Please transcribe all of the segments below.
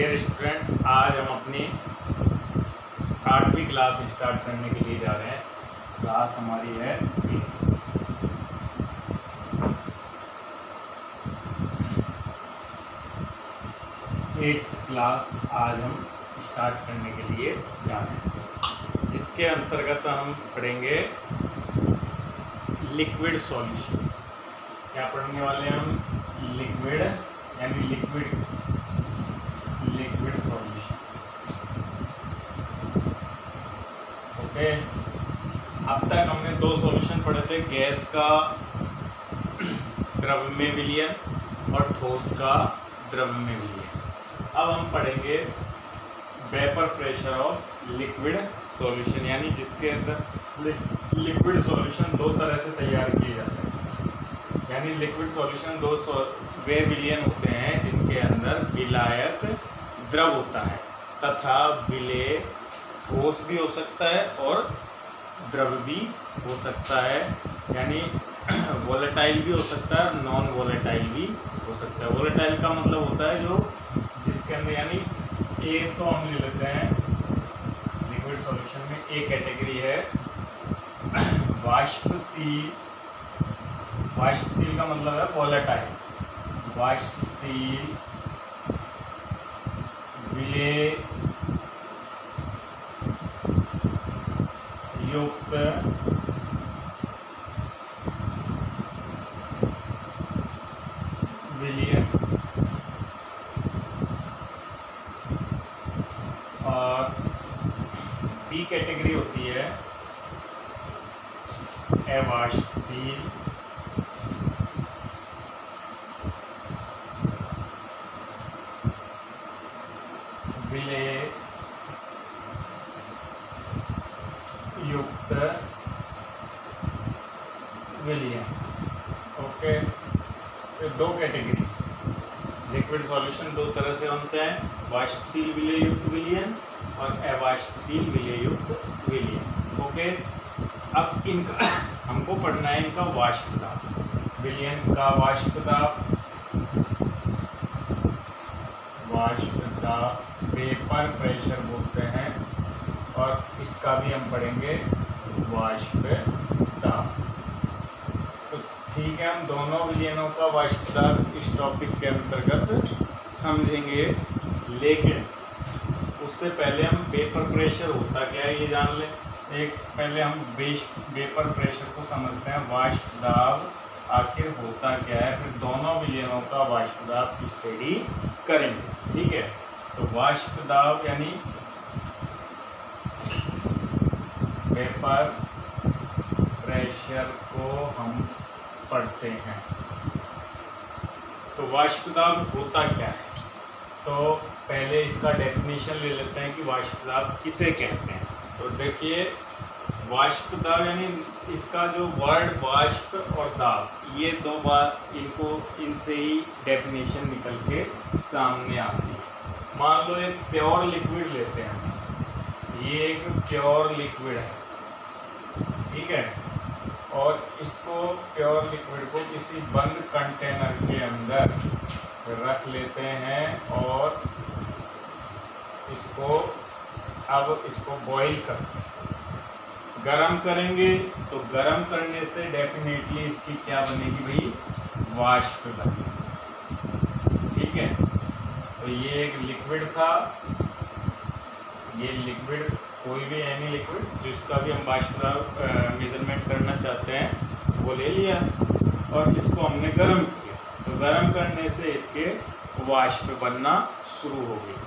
Dear student, आज हम अपनी 8वीं क्लास स्टार्ट करने के लिए जा रहे हैं। क्लास हमारी है 8th क्लास आज हम स्टार्ट करने के लिए जा रहे हैं, जिसके अंतर्गत हम पढ़ेंगे लिक्विड सॉल्यूशन। क्या पढ़ने वाले हैं हम? लिक्विड यानी लिक्विड सॉल्यूशन। ओके, अब तक हमने 2 सॉल्यूशन पढ़े थे, गैस का द्रव में विलयन और ठोस का द्रव में विलयन। अब हम पढ़ेंगे vapour pressure of liquid solution, यानी जिसके अंदर लिक्विड सॉल्यूशन 2 तरह से तैयार किए जा सकते हैं। यानी लिक्विड सॉल्यूशन 2 वे विलयन होते हैं जिनके अंदर विलायक द्रव होता है तथा विलेय ठोस भी हो सकता है और द्रव भी हो सकता है, यानी वोलेटाइल भी हो सकता है, नॉन वोलेटाइल भी हो सकता है। वोलेटाइल का मतलब होता है जो जिसके अंदर, यानी एक तो हम ले लेते हैं लिक्विड सॉल्यूशन में एक कैटेगरी है वाष्पशील। वाष्पशील का मतलब है वोलेटाइल। वाष्पशील विलेय युक्त विलयन और बी कैटेगरी होती है अवाष्पशील विलेय युक्त विलयन। ओके, तो 2 कैटेगरी लिक्विड सॉल्यूशन 2 तरह से बनते हैं, वाष्पशील विलेय युक्त विलयन और अवाष्पशील विलेय युक्त विलयन। ओके, अब इनका हमको पढ़ना है इनका वाष्प दाब। विलयन का वाष्प दाब वेपर प्रेशर बोलते हैं, और इसका भी हम पढ़ेंगे वाष्प दाब। तो ठीक है, हम दोनों विलयनों का वाष्प दाब इस टॉपिक के अंतर्गत समझेंगे, लेकिन उससे पहले हम वेपर प्रेशर होता क्या है ये जान लें। एक पहले हम वेपर प्रेशर को समझते हैं, वाष्प दाब आखिर होता क्या है, फिर दोनों विलयनों का वाष्प दाब स्टडी करेंगे। ठीक है, तो वाष्प दाब यानी वेपर प्रेशर को हम पढ़ते हैं। तो वाष्प दाब होता क्या है, तो पहले इसका डेफिनेशन ले लेते हैं कि वाष्प दाब किसे कहते हैं। तो देखिए, वाष्प दाब यानी इसका जो वर्ड वाष्प और दाब, ये 2 बार इनसे ही डेफिनेशन निकल के सामने आती है। मान लो एक प्योर लिक्विड लेते हैं, ये एक प्योर लिक्विड है, ठीक है, और इसको प्योर लिक्विड को किसी बंद कंटेनर के अंदर रख लेते हैं और इसको बॉईल करते हैं। गरम करेंगे तो गरम करने से डेफिनेटली इसकी क्या बनेगी भाई? वाष्प बनेगी। ठीक है, तो ये एक लिक्विड था, ये लिक्विड कोई भी एनी लिक्विड जिसका भी हम वाष्प मेजरमेंट करना चाहते हैं वो ले लिया और इसको हमने गर्म किया, तो गर्म करने से इसके वाष्प बनना शुरू हो गई।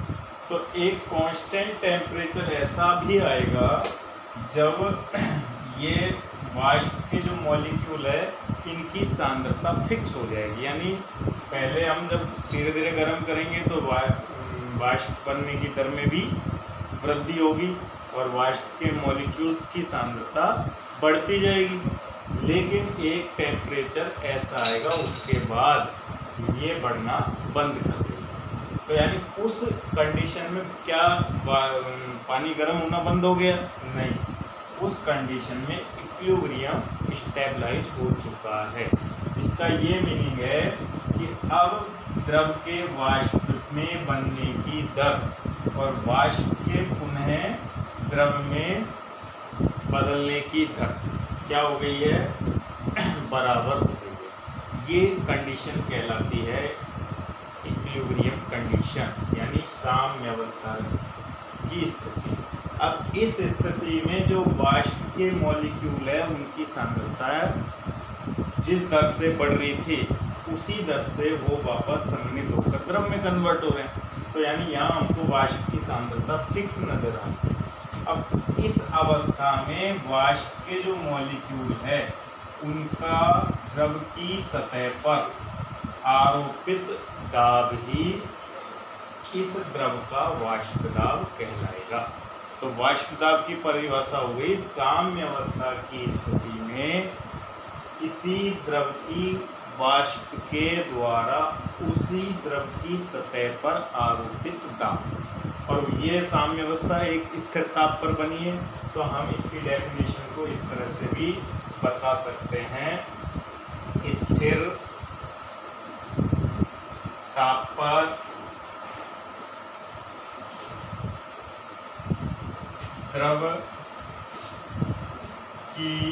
तो एक कांस्टेंट टेम्परेचर ऐसा भी आएगा जब ये वाष्प के जो मॉलिक्यूल है इनकी सांद्रता फिक्स हो जाएगी, यानी पहले हम जब धीरे धीरे गर्म करेंगे तो वाष्प बनने की दर में भी वृद्धि होगी और वाष्प के मॉलिक्यूल्स की सांद्रता बढ़ती जाएगी। लेकिन एक टेम्परेचर ऐसा आएगा उसके बाद ये बढ़ना बंद कर देगा। तो यानी उस कंडीशन में क्या पानी गर्म होना बंद हो गया? नहीं, उस कंडीशन में इक्विलिब्रियम स्टेबलाइज हो चुका है। इसका ये मीनिंग है कि अब द्रव के वाष्प में बनने की दर और वाष्प के पुनः द्रव में बदलने की दर क्या हो गई है, बराबर हो गई है। ये कंडीशन कहलाती है इक्विलिब्रियम कंडीशन, यानी साम्यावस्था की स्थिति। अब इस स्थिति में जो वाष्प के मॉलिक्यूल है उनकी सांद्रता जिस दर से बढ़ रही थी उसी दर से वो वापस संघनित होकर द्रव में कन्वर्ट हो रहे हैं। तो यानी यहाँ हमको वाष्प की सांद्रता फिक्स नजर आ रही है। अब इस अवस्था में वाष्प के जो मॉलिक्यूल है उनका द्रव की सतह पर आरोपित दाब ही इस द्रव का वाष्प दाब कहलाएगा। तो वाष्प दाब की परिभाषा हो गई, साम्य अवस्था की स्थिति में किसी द्रव की वाष्प के द्वारा उसी द्रव की सतह पर आरोपित दाब। और ये साम्य अवस्था एक स्थिर ताप पर बनी है, तो हम इसकी डेफिनेशन को इस तरह से भी बता सकते हैं, स्थिर ताप पर द्रव की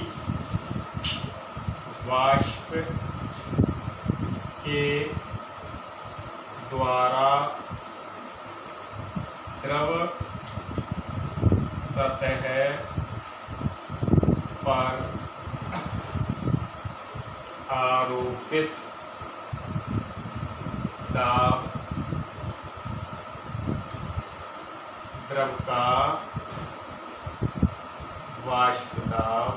वाष्प के द्वारा द्रव सतह पर आरोपित दाब द्रव का वाष्प दाब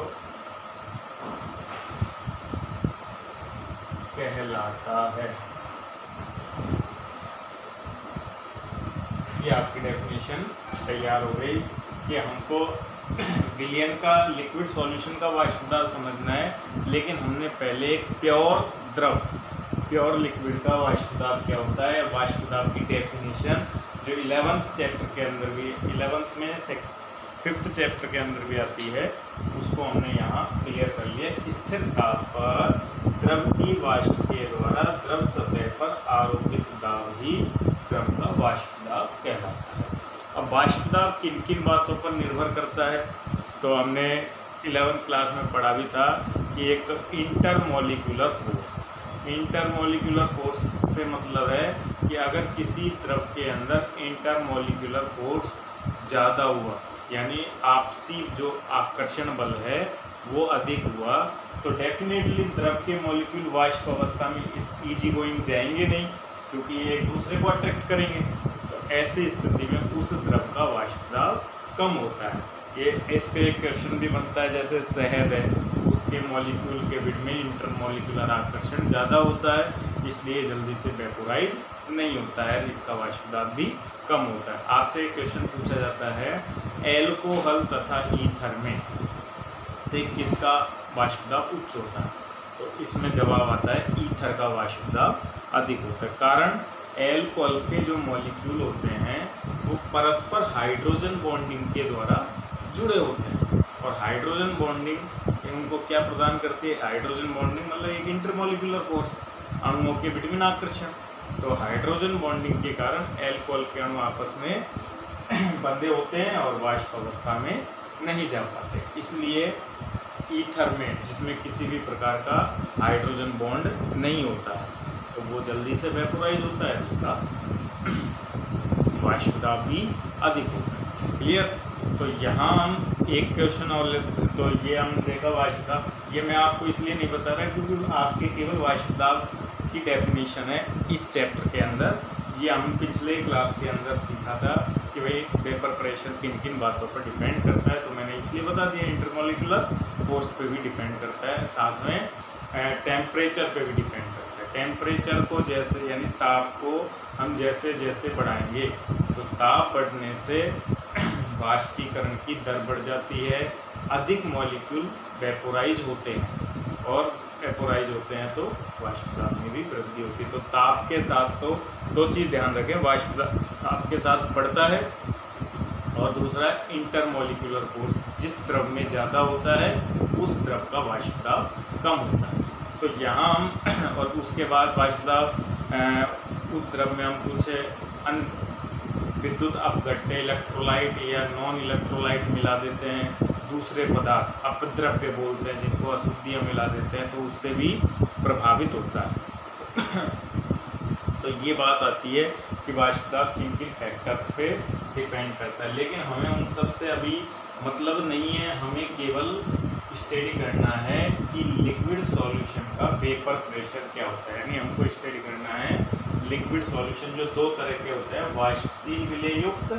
कहलाता है। ये आपकी डेफिनेशन तैयार हो गई कि हमको विलयन का लिक्विड सॉल्यूशन का वाष्प दाब समझना है, लेकिन हमने पहले एक प्योर लिक्विड का वाष्प दाब क्या होता है, वाष्प दाब की डेफिनेशन जो 11th चैप्टर के अंदर भी, 11th में 5th चैप्टर के अंदर भी आती है, उसको हमने यहाँ क्लियर कर लिया। स्थिर ताप पर द्रव की वाष्प के द्वारा द्रव सतह पर आरोपित दाब ही द्रव का वाष्प दाब कहलाता है। अब वाष्प दाब किन किन बातों पर निर्भर करता है, तो हमने 11th क्लास में पढ़ा भी था कि एक तो इंटरमोलिकुलर फोर्स। इंटरमोलिकुलर फोर्स से मतलब है कि अगर किसी द्रव के अंदर इंटरमोलिकुलर फोर्स ज़्यादा हुआ, यानी आपसी जो आकर्षण बल है वो अधिक हुआ, तो डेफिनेटली द्रव के मॉलिक्यूल वाष्प अवस्था में इजी गोइंग जाएंगे नहीं, क्योंकि ये एक दूसरे को अट्रैक्ट करेंगे। तो ऐसी स्थिति में उस द्रव का वाष्प दाब कम होता है। ये इस पे एक क्वेश्चन भी बनता है, जैसे शहद है, उसके मॉलिक्यूल के बीच में इंटरमोलिकुलर आकर्षण ज़्यादा होता है, इसलिए जल्दी से वेपोराइज नहीं होता है, इसका वाष्प दाब भी कम होता है। आपसे एक क्वेश्चन पूछा जाता है, एल्कोहल तथा ईथर में से किसका वाष्प दाब उच्च होता है, तो इसमें जवाब आता है ईथर का वाष्प दाब अधिक होता है। कारण एल्कोहल के जो मॉलिक्यूल होते हैं वो परस्पर हाइड्रोजन बॉन्डिंग के द्वारा जुड़े होते हैं, और हाइड्रोजन बॉन्डिंग उनको क्या प्रदान करती है, हाइड्रोजन बॉन्डिंग मतलब एक इंटरमोलिकुलर फोर्स, अणुओं के बीच में आकर्षण। तो हाइड्रोजन बॉन्डिंग के कारण एल्कोहल के अणु आपस में बंधे होते हैं और वाष्प अवस्था में नहीं जा पाते। इसलिए ईथर में, जिसमें किसी भी प्रकार का हाइड्रोजन बॉन्ड नहीं होता है, तो वो जल्दी से वेपोराइज होता है, उसका वाष्प दाब भी अधिक होता है। क्लियर। तो यहाँ हम एक क्वेश्चन और लेते, तो ये हम देखा वाष्प दाब, ये मैं आपको इसलिए नहीं बता रहा क्योंकि आपके केवल वाष्प दाब की डेफिनेशन है इस चैप्टर के अंदर। ये हम पिछले क्लास के अंदर सीखा था कि भाई वेपर प्रेशर किन किन बातों पर डिपेंड करता है, तो मैंने इसलिए बता दिया। इंटरमोलिकुलर फोर्स पे भी डिपेंड करता है, साथ में टेम्परेचर पे भी डिपेंड करता है। टेम्परेचर को जैसे, यानी ताप को हम जैसे जैसे बढ़ाएंगे तो ताप बढ़ने से वाष्पीकरण की दर बढ़ जाती है, अधिक मॉलिक्यूल वेपोराइज होते हैं, और वेपोराइज होते हैं तो वाष्प दाब में भी वृद्धि होती है। तो ताप के साथ तो दो चीज़ ध्यान रखें, वाष्प दाब ताप के साथ बढ़ता है, और दूसरा इंटरमोलिकुलर फोर्स, जिस द्रव में ज़्यादा होता है उस द्रव का वाष्प दाब कम होता है। तो यहाँ हम और उसके बाद वाष्प दाब उस द्रव में हम कुछ अन्य विद्युत अपघट्य इलेक्ट्रोलाइट या नॉन इलेक्ट्रोलाइट मिला देते हैं, दूसरे पदार्थ अपद्रव्य बोलते हैं जिनको अशुद्धियाँ मिला देते हैं, तो उससे भी प्रभावित होता है। तो ये बात आती है कि वाष्प दाब किन किन फैक्टर्स पे डिपेंड करता है, लेकिन हमें उन सब से अभी मतलब नहीं है। हमें केवल स्टडी करना है कि लिक्विड सॉल्यूशन का वेपर प्रेशर क्या होता है, यानी हमको स्टडी करना है लिक्विड सॉल्यूशन जो दो तरह के होते हैं, वाष्पशील विलययुक्त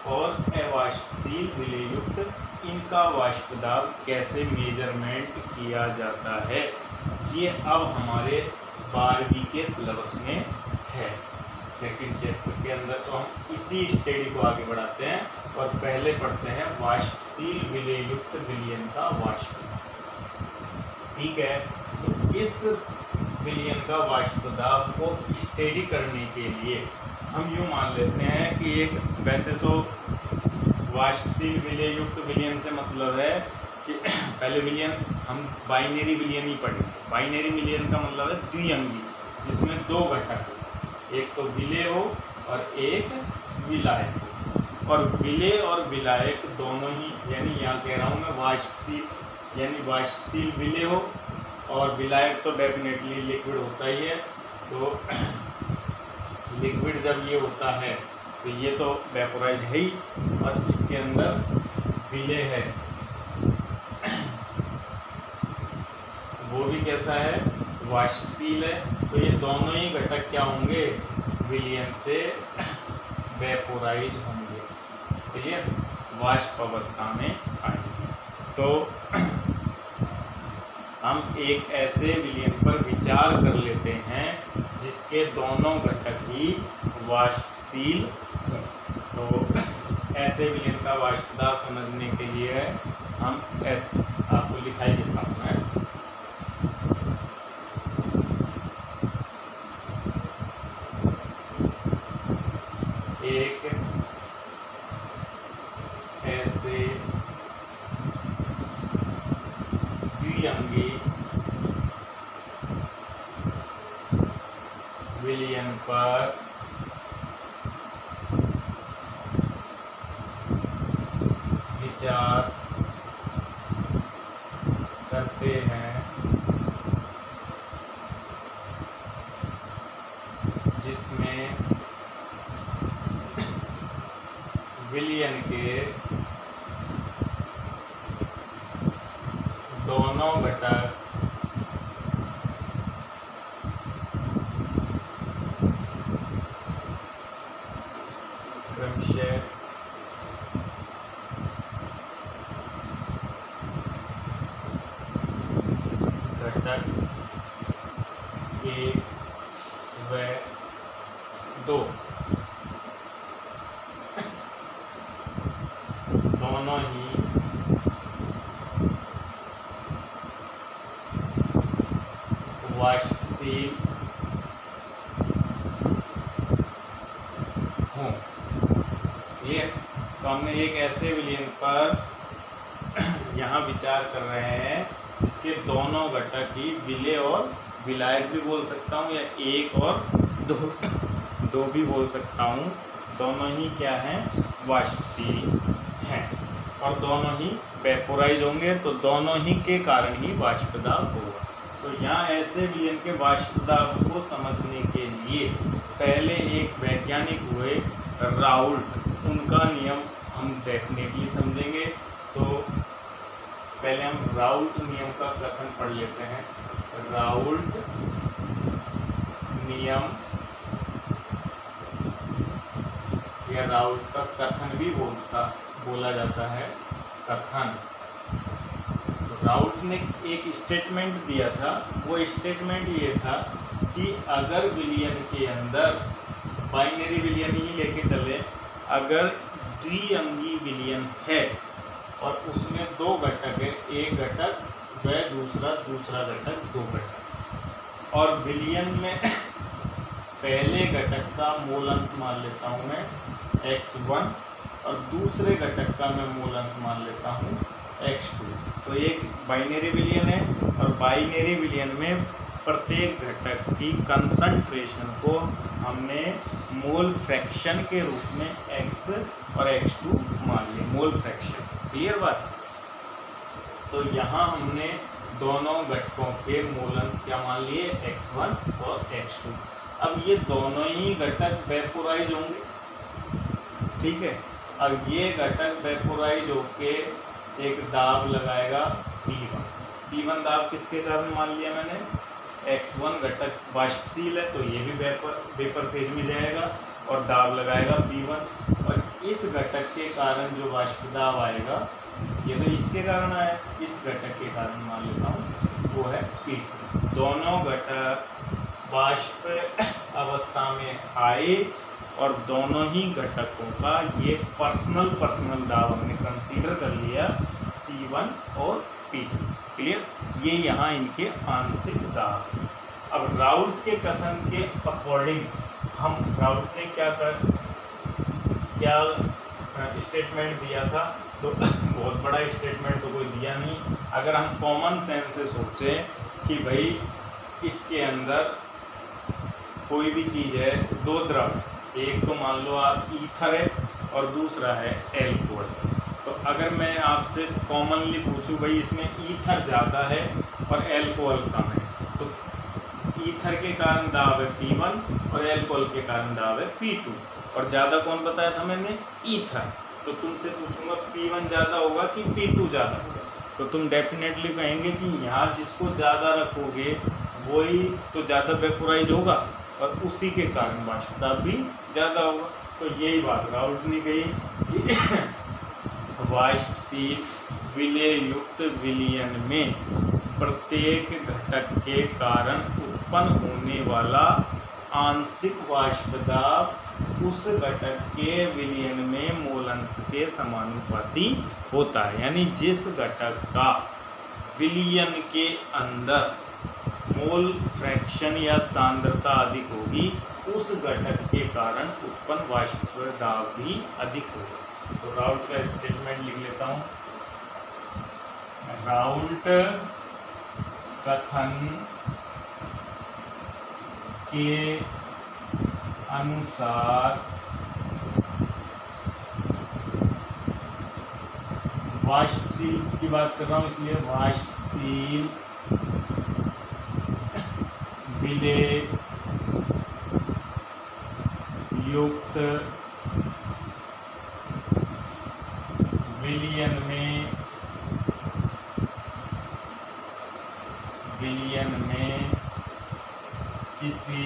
और अवाष्पशील विलययुक्त, इनका वाष्प दाब कैसे मेजरमेंट किया जाता है, ये अब हमारे 12वीं के सिलेबस में है, सेकंड चैप्टर के अंदर। तो हम इसी स्टडी को आगे बढ़ाते हैं और पहले पढ़ते हैं वाष्पशील विलययुक्त विलयन का वाष्प। ठीक है, तो इस विलयन का वाष्प दाब को स्टडी करने के लिए हम यूँ मान लेते हैं कि एक, वैसे तो वाष्पशील विलययुक्त विलयन से मतलब है कि पहले विलयन हम बाइनरी विलयन ही पढ़ेंगे। बाइनरी विलयन का मतलब है द्विअंगी, जिसमें दो घटक हो, एक तो विलेय हो और एक विलायक हो। और विलेय और विलायक दोनों ही, यानी यहाँ कह रहा हूँ मैं वाष्पशील, यानी वाष्पशील विलेय हो और विलायक तो डेफिनेटली लिक्विड होता ही है। तो लिक्विड जब ये होता है तो ये तो वेपोराइज है ही, और इसके अंदर विलेय है, वो भी कैसा है, वाष्पशील है। तो ये दोनों ही घटक क्या होंगे, विलयन से वेपोराइज होंगे, तो ये वाष्प अवस्था में आएंगे। तो हम एक ऐसे विलयन पर विचार कर लेते हैं जिसके दोनों घटक ही वाष्पशील हों। तो ऐसे विलयन का वाष्प दाब समझने के लिए हम ऐसे आपको लिखाई देता हूँ मैं। एक ऐसे द्विअंगी विलयन पर विचार करते हैं जिसमें विलयन के दोनों घटक क्रमशः घटक 1 व 2 दोनों ही वाष्पशील हों। ये तो हमने एक ऐसे विलयन पर यहाँ विचार कर रहे हैं जिसके दोनों घटक ही विलेय और विलायक भी बोल सकता हूँ, या एक और दो भी बोल सकता हूँ, दोनों ही क्या हैं, वाष्पशील हैं और दोनों ही वेपोराइज होंगे, तो दोनों ही के कारण ही वाष्प दाब होगा। तो यहाँ ऐसे विलयन के वाष्प दाब को समझने के लिए पहले एक वैज्ञानिक हुए राउल्ट, उनका नियम हम डेफिनेटली समझेंगे। तो पहले हम राउल्ट नियम का कथन पढ़ लेते हैं। राउल्ट नियम या राउल्ट का कथन भी बोला जाता है, कथन। तो राउल्ट ने एक स्टेटमेंट दिया था, वो स्टेटमेंट ये था कि अगर विलयन के अंदर, बाइनरी विलयन ही लेके चले, अगर द्विअंगी विलयन है और उसमें दो घटक है, एक घटक व दूसरा घटक, दो घटक, और विलयन में पहले घटक का मूल अंश मान लेता हूँ मैं x1 और दूसरे घटक का मैं मूल अंश मान लेता हूँ x2। तो एक बाइनरी विलयन है और बाइनरी विलयन में प्रत्येक घटक की कंसंट्रेशन को हमने मोल फ्रैक्शन के रूप में x और x2 मान लिया, मोल फ्रैक्शन। क्लियर बात। तो यहाँ हमने दोनों घटकों के मोलंस क्या मान लिए, x1 और x2। अब ये दोनों ही घटक वेपोराइज होंगे, ठीक है। अब ये घटक वेपोराइज होके एक दाब लगाएगा P1। P1 दाब किसके कारण मान लिया मैंने, x1 घटक वाष्पशील है तो ये भी वेपर फेज में जाएगा और दाब लगाएगा P1। और इस घटक के कारण जो वाष्प दाब आएगा, ये तो इसके कारण आया, इस घटक के कारण मान लेता हूँ वो है P2। दोनों घटक वाष्प अवस्था में आए और दोनों ही घटकों का ये पर्सनल दाब हमने कंसीडर कर लिया, P1 और P2। क्लियर। ये यहाँ इनके आंशिक दाब। अब राउल्ट के कथन के अकॉर्डिंग हम, राउल्ट ने क्या स्टेटमेंट दिया था, तो बहुत बड़ा स्टेटमेंट तो कोई दिया नहीं। अगर हम कॉमन सेंस से सोचें कि भाई इसके अंदर कोई भी चीज़ है, दो द्रव, एक तो मान लो आप ईथर है और दूसरा है एल्कोहल। तो अगर मैं आपसे कॉमनली पूछूं भाई इसमें ईथर ज़्यादा है और एल्कोहल कम है, तो ईथर के कारण दाब है P1 और एल्कोहल के कारण दाब है P2। और ज़्यादा कौन बताया था मैंने, ईथर। तो तुमसे पूछूंगा P1 ज़्यादा होगा कि P2 ज़्यादा होगा, तो तुम डेफिनेटली कहेंगे कि यहाँ जिसको ज़्यादा रखोगे वही तो ज़्यादा वेपोराइज होगा और उसी के कारण वाष्प दाब भी ज़्यादा होगा। तो यही बात राउल्ट ने कही कि वाष्पशील विलय युक्त विलयन में प्रत्येक घटक के कारण उत्पन्न होने वाला आंशिक वाष्प दाब उस घटक के विलयन में मोलंश के समानुपाती होता है। यानी जिस घटक का विलयन के अंदर मोल फ्रैक्शन या सांद्रता अधिक होगी, उस घटक के कारण उत्पन्न वाष्प दाब भी अधिक होगा। तो राउल्ट का स्टेटमेंट लिख लेता हूँ। राउल्ट कथन के अनुसार वाष्पशील की बात कर रहा हूँ, इसलिए वाष्पशील विलय युक्त विलयन में किसी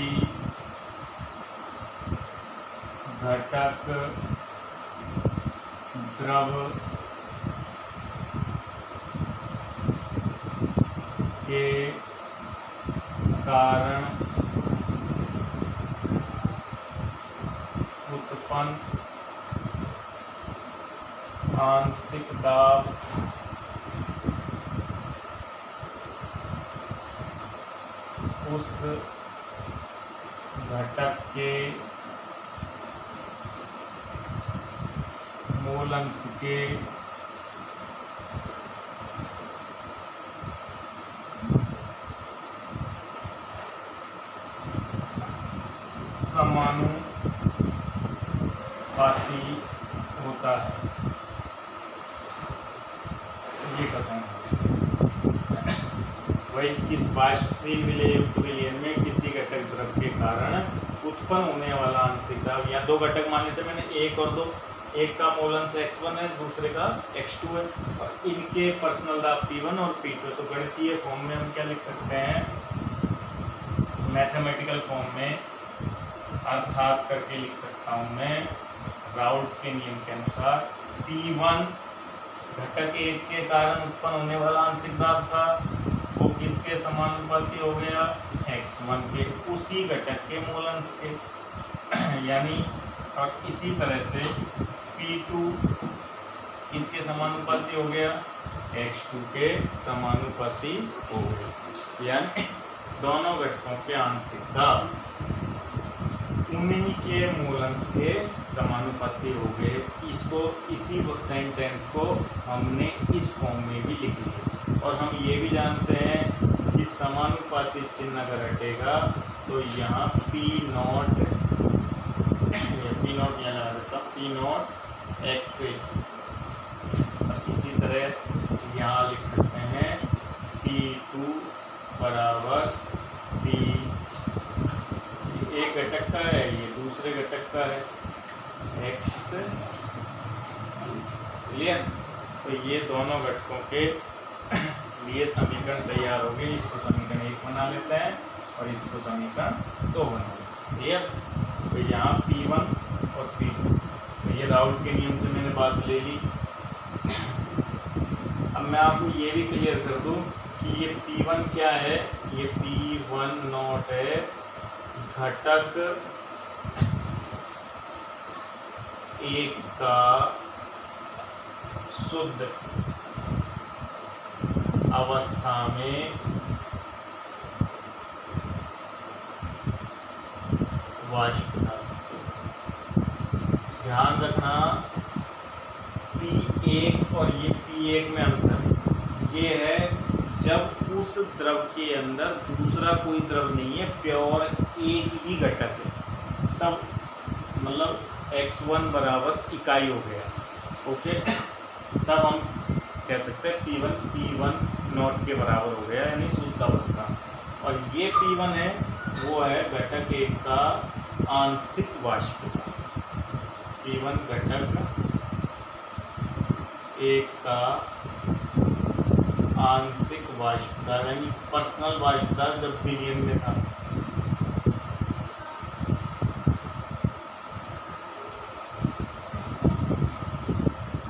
घटक द्रव के कारण उत्पन्न आंशिक दाब उस घटक के मोलंश के समानुपाती होता है। ये कथन वही किस वाष्पशील विलय युक्त विलयन में किसी घटक द्रव के कारण उत्पन्न होने वाला आंशिक दाब, या दो घटक मान लेते मैंने, एक और दो, एक का मोलंश x1 है, दूसरे का x2 है, और इनके पर्सनल दाब P1 और P2। तो गणितीय फॉर्म में हम क्या लिख सकते हैं, मैथमेटिकल फॉर्म में अर्थात करके लिख सकता हूँ मैं, राउल्ट के नियम के अनुसार P1 घटक एक के कारण उत्पन्न होने वाला आंशिक दाब था, वो किसके समानुपाती हो गया, x1 के, उसी घटक के मोलंश के। यानी और इसी तरह से P2 किसके समानुपाती हो गया, x2 के समानुपाती हो गया। यानी दोनों घटकों के आंशिक दाब उन्हीं के मोलंश के समानुपाती हो गए। इसको, इसी सेंटेंस को हमने इस फॉर्म में भी लिख लिया। और हम ये भी जानते हैं कि समानुपाती चिन्ह अगर हटेगा तो यहाँ P नॉट यहाँ लगा देता हूँ, P नॉट एक्स ए। इसी तरह यहाँ लिख सकते हैं P2 बराबर P, एक घटक का है, ये दूसरे घटक का है, नेक्स्ट क्लियर। तो ये दोनों घटकों के लिए समीकरण तैयार हो गए। इसको समीकरण 1 बना लेते हैं और इसको समीकरण 2 बना लेते हैं, क्लियर। तो यहाँ P1 और P2, तो ये राउल के नियम से मैंने बात ले ली। अब मैं आपको ये भी क्लियर कर दूं कि ये P1 क्या है, ये P1 नॉट है घटक 1 का शुद्ध अवस्था में वाष्प दाब। ध्यान रखना P1 और ये P1 में अंतर ये है जब उस द्रव के अंदर दूसरा कोई द्रव नहीं है, प्योर एक ही घटक है, तब मतलब x1 बराबर इकाई हो गया, ओके। तब हम कह सकते हैं P1 नॉट के बराबर हो गया, यानी शुद्ध अवस्था। और ये P1 है, वो है घटक 1 का आंशिक वाष्प। P1 घटक 1 का आंशिक वाष्प दाब, यानी पर्सनल वाष्प दाब जब विलियन में था।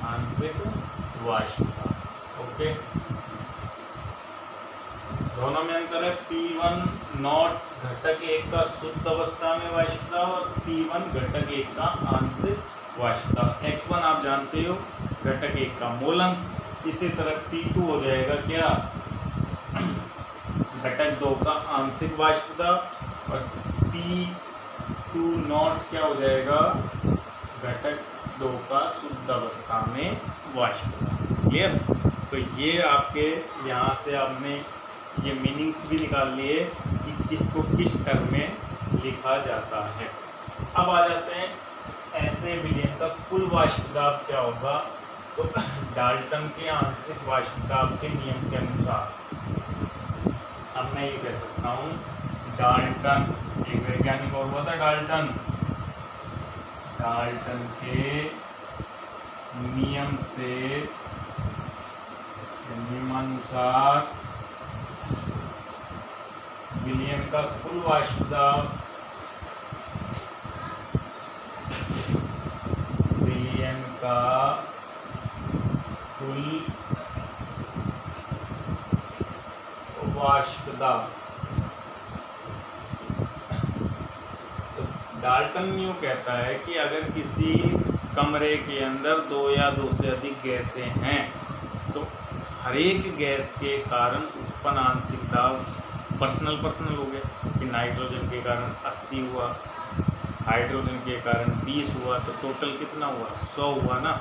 आंशिक वाष्प दाब, ओके। दोनों में अंतर है, P1 नॉट घटक 1 का शुद्ध अवस्था में वाष्प दाब और P1 घटक 1 का आंशिक वाष्प दाब। x1 आप जानते हो घटक 1 का मोल अंश, इसी तरह P2 हो जाएगा क्या, घटक 2 का आंशिक वाष्प दाब, और P2 नॉट क्या हो जाएगा, घटक 2 का शुद्ध अवस्था में वाष्प दाब, क्लियर। तो ये आपके यहाँ से आपने ये मीनिंग्स भी निकाल लिए कि किसको किस टर्म में लिखा जाता है। अब आ जाते हैं ऐसे विलयन का कुल वाष्प दाब क्या होगा। तो डाल्टन के आंशिक वाष्प दाब के नियम के अनुसार अब मैं ये कह सकता हूँ, डाल्टन एक वैज्ञानिक और हुआ था, डाल्टन के नियम से नियमानुसार विलयन का कुल वाष्प दाब, विलयन का कुल वाष्प दाब। तो डाल्टन यूँ कहता है कि अगर किसी कमरे के अंदर 2 या 2 से अधिक गैसें हैं तो हर एक गैस के कारण उत्पन्न आंशिक दाब पर्सनल हो गया कि नाइट्रोजन के कारण 80 हुआ, हाइड्रोजन के कारण 20 हुआ, तो टोटल कितना हुआ, 100 हुआ ना।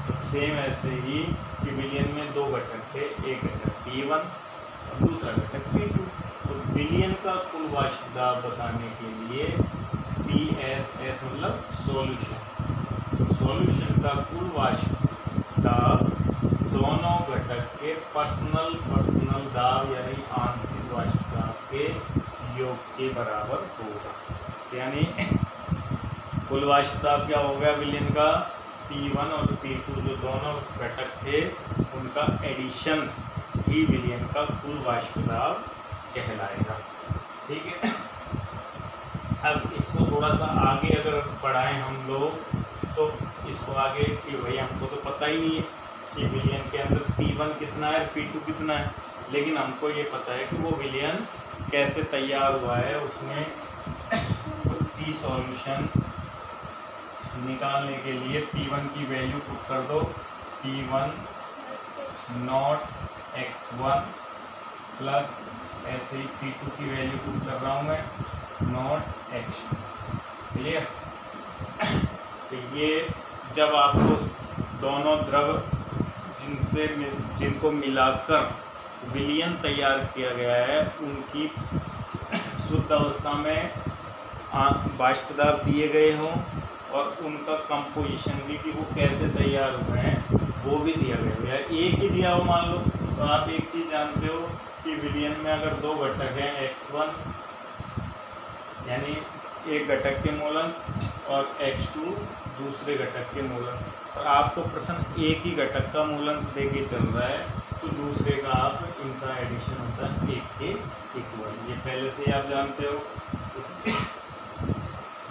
तो सेम ऐसे ही कि विलयन में 2 घटक थे, एक घटक P1 और दूसरा घटक P2। तो विलयन का कुल वाष्प दाब बताने के लिए PSS मतलब सॉल्यूशन, तो सॉल्यूशन का कुल वाष्प दाब दोनों घटक के पर्सनल दाब यानी आंशिक वाष्प दाब के योग के बराबर होगा। यानी कुल वाष्प दाब क्या हो गया विलयन का, P1 और P2 जो दोनों घटक थे उनका एडिशन ही विलयन का कुल वाष्प दाब कहलाएगा, ठीक है। अब इसको थोड़ा सा आगे अगर बढ़ाएं हम लोग तो इसको आगे कि भाई हमको तो पता ही नहीं है कि विलयन के अंदर P1 कितना है, P2 कितना है, लेकिन हमको ये पता है कि वो विलयन कैसे तैयार हुआ है। उसमें P सॉल्यूशन निकालने के लिए P1 की वैल्यू पुट कर दो, P1 नॉट x1 प्लस ऐसे ही P2 की वैल्यू पुट कर रहा हूँ मैं, नॉट x2, क्लियर। तो ये जब आपको दोनों द्रव जिनको मिलाकर विलयन तैयार किया गया है उनकी शुद्ध अवस्था में वाष्प दाब दिए गए हों और उनका कंपोजिशन भी कि वो कैसे तैयार हुए हैं वो भी दिया गया है। एक ही दिया हो मान लो, तो आप एक चीज़ जानते हो कि विलयन में अगर दो घटक हैं x1 यानी एक घटक के मूलंश और x2 दूसरे घटक के मूलंश, और आपको प्रश्न एक ही घटक का मूलंश दे के चल रहा है तो दूसरे का आप इनका एडिशन होता है एक के इक्वल। ये पहले से ही आप जानते हो। इसके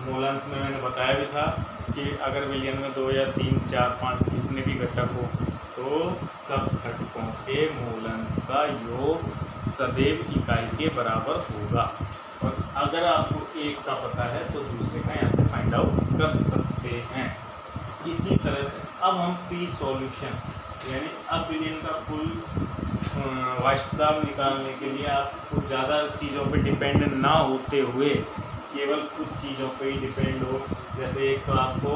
मूलंश में मैंने बताया भी था कि अगर विलयन में 2 या 3 4 5 जितने भी घटक हो तो सब घटकों के मूलंश का योग सदैव इकाई के बराबर होगा। और अगर आपको एक का पता है तो दूसरे का यहाँ से फाइंड आउट कर सकते हैं। इसी तरह से अब हम पी सॉल्यूशन यानी अब विलयन का कुल वाष्प दाब निकालने के लिए आपको ज़्यादा चीज़ों पे डिपेंड ना होते हुए केवल कुछ चीज़ों पे ही डिपेंड हो। जैसे एक तो आपको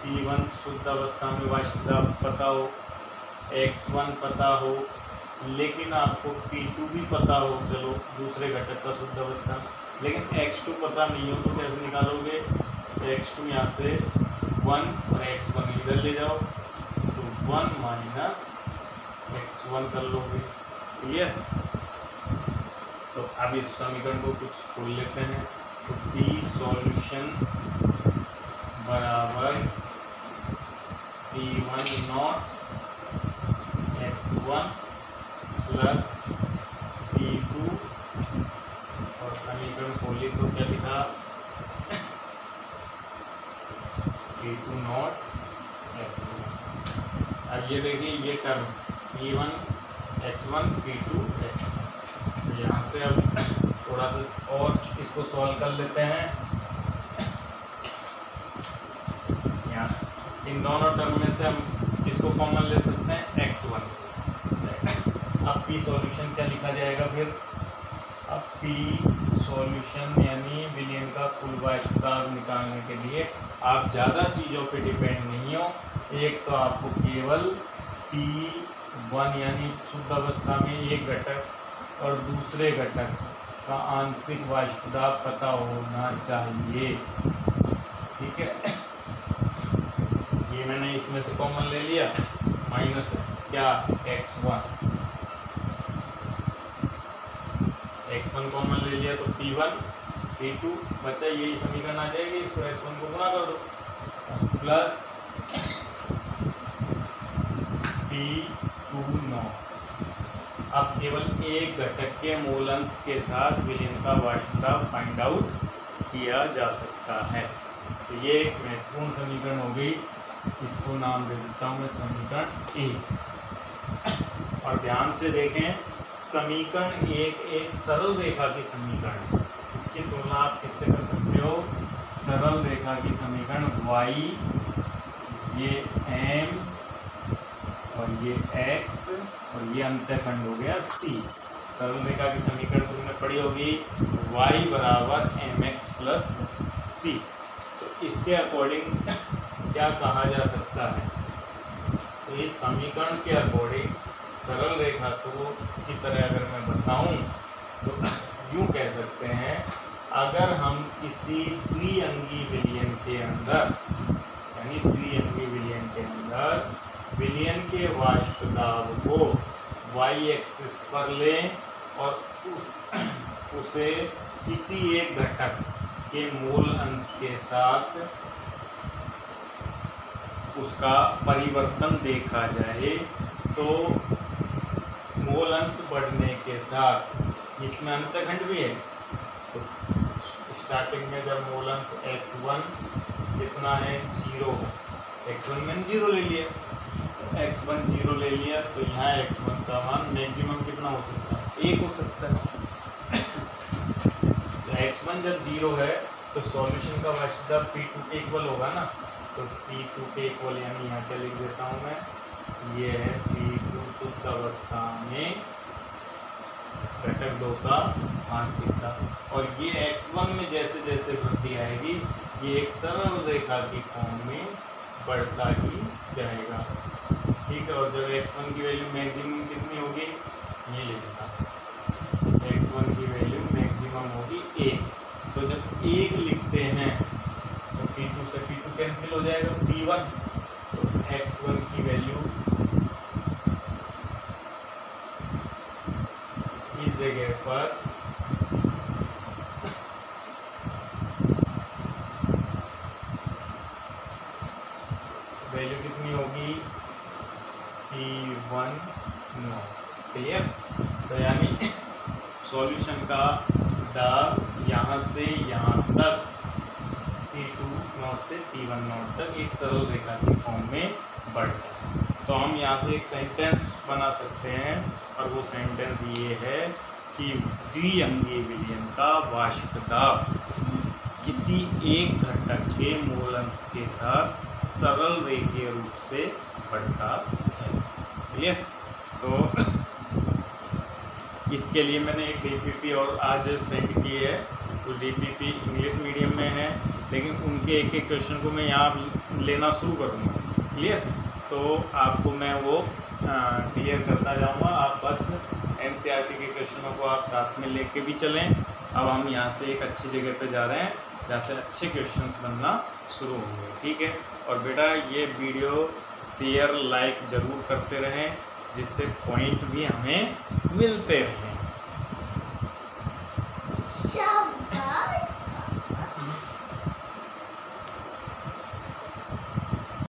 P1 शुद्ध अवस्था में वाष्प दाब पता हो, x1 पता हो, लेकिन आपको P2 भी पता हो, चलो दूसरे घटक का शुद्ध अवस्था, लेकिन x2 पता नहीं हो तो कैसे निकालोगे? x2 यहाँ से 1 और x1 इधर ले जाओ तो 1 माइनस x1 कर लोगे। क्लियर? तो अब इस समीकरण को कुछ खोल लेते हैं। तो P सॉल्यूशन बराबर P1 not x1 plus P2 और समीकरण खोली तो क्या लिखा? P2 not x1। अब ये देखिए ये term P1 x1 P2 x1, यहाँ से अब थोड़ा सा और इसको सॉल्व कर लेते हैं। यहाँ इन दोनों टर्म में से हम इसको कॉमन ले सकते हैं x1। अब P सॉल्यूशन क्या लिखा जाएगा फिर? अब P सॉल्यूशन यानी विलयन का कुल वाष्प दाब निकालने के लिए आप ज़्यादा चीज़ों पे डिपेंड नहीं हो। एक तो आपको केवल P1 यानी शुद्ध अवस्था में एक घटक और दूसरे घटक का आंशिक वाष्प दाब पता होना चाहिए। ठीक है, ये मैंने इसमें से कॉमन ले लिया, माइनस क्या x1 कॉमन ले लिया तो P1 P2 बच्चा यही समीकरण आ जाएगी। इसको x1 को गुणा कर दो प्लस P2 नॉट। अब केवल एक घटक के मूलंश के साथ विलयन का वाष्प दाब फाइंड आउट किया जा सकता है। तो ये एक महत्वपूर्ण समीकरण हो गई, इसको नाम दे देता हूँ मैं समीकरण ए। और ध्यान से देखें, समीकरण एक सरल रेखा की समीकरण, इसकी तुलना आप किससे कर सकते हो? सरल रेखा की समीकरण y, ये m और ये x और ये अंतःखंड हो गया c। सरल रेखा की समीकरण तुमने पढ़ी होगी y बराबर mx प्लस c। तो इसके अकॉर्डिंग क्या कहा जा सकता है? तो इस समीकरण के अकॉर्डिंग सरल रेखा की तरह अगर मैं बताऊं तो यूँ कह सकते हैं, अगर हम किसी द्विअंगी विलयन के अंदर यानी द्विअंगी विलयन के अंदर विलयन के वाष्प दाब को y एक्सिस पर लें और उसे किसी एक घटक के मूल अंश के साथ उसका परिवर्तन देखा जाए तो मूल अंश बढ़ने के साथ इसमें अंतःखंड भी है। तो स्टार्टिंग में जब मूल अंश x1 कितना है 0, x1 मैंने 0 ले लिया, x1 0 ले लिया तो यहाँ x1 का मान मैक्सिमम कितना हो सकता है? 1 हो सकता है। तो x1 जब 0 है तो सॉल्यूशन का वाष्प दाब P2 के इक्वल होगा ना। तो P2 के इक्वल यानी यहाँ क्या लिख देता हूँ मैं, ये है P2 शुद्ध अवस्था में घटक 2 का आंशिक दाब। और ये x1 में जैसे जैसे वृद्धि आएगी ये एक सरल रेखा की फॉर्म में बढ़ता ही जाएगा। ठीक है, और जब x1 की वैल्यू मैक्सिमम कितनी होगी ये लिखना x1 की वैल्यू मैक्सिमम होगी 1। तो जब 1 लिखते हैं तो P2 से P2 कैंसिल हो जाएगा, P1। तो x1 की वैल्यू इस जगह पर वैल्यू कितनी होगी, P1 9। क्लियर। तो यानी सॉल्यूशन का दाब यहाँ से यहाँ तक P2 नॉट से P1 नॉट तक एक सरल रेखा की फॉर्म में बढ़ता है। तो हम यहाँ से एक सेंटेंस बना सकते हैं और वो सेंटेंस ये है कि द्विअंगीय विलयन का वाष्प दाब किसी एक घटक के मूल अंश के साथ सरल रेखीय रूप से बढ़ता है। क्लियर। तो इसके लिए मैंने एक DPP और आज सेंड की है। तो DPP इंग्लिश मीडियम में है, लेकिन उनके एक एक क्वेश्चन को मैं यहाँ लेना शुरू करूँगा। क्लियर। तो आपको मैं वो क्लियर करता जाऊँगा। आप बस NCERT के क्वेश्चनों को आप साथ में लेके भी चलें। अब हम यहाँ से एक अच्छी जगह पे जा रहे हैं जहाँ से अच्छे क्वेश्चंस बनना शुरू होंगे। ठीक है। और बेटा ये वीडियो शेयर लाइक ज़रूर करते रहें, जिससे पॉइंट भी हमें मिलते रहें।